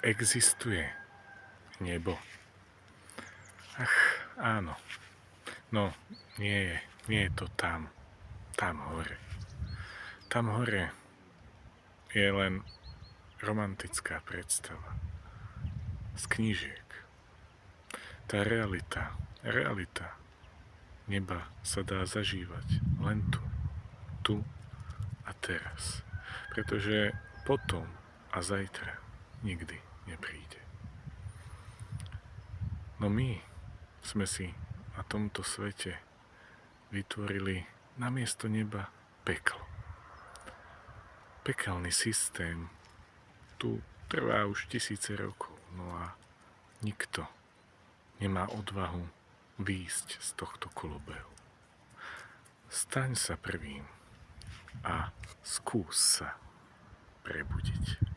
existuje nebo? Ach, áno. No, nie je to tam hore. Tam hore je len romantická predstava z knížiek. Tá realita neba sa dá zažívať len tu a teraz. Pretože potom a zajtra nikdy nepríde. No my sme si na tomto svete vytvorili namiesto neba peklo. Pekelný systém tu trvá už tisíce rokov, no a nikto nemá odvahu výjsť z tohto kolobehu. Staň sa prvým a skús sa prebudiť.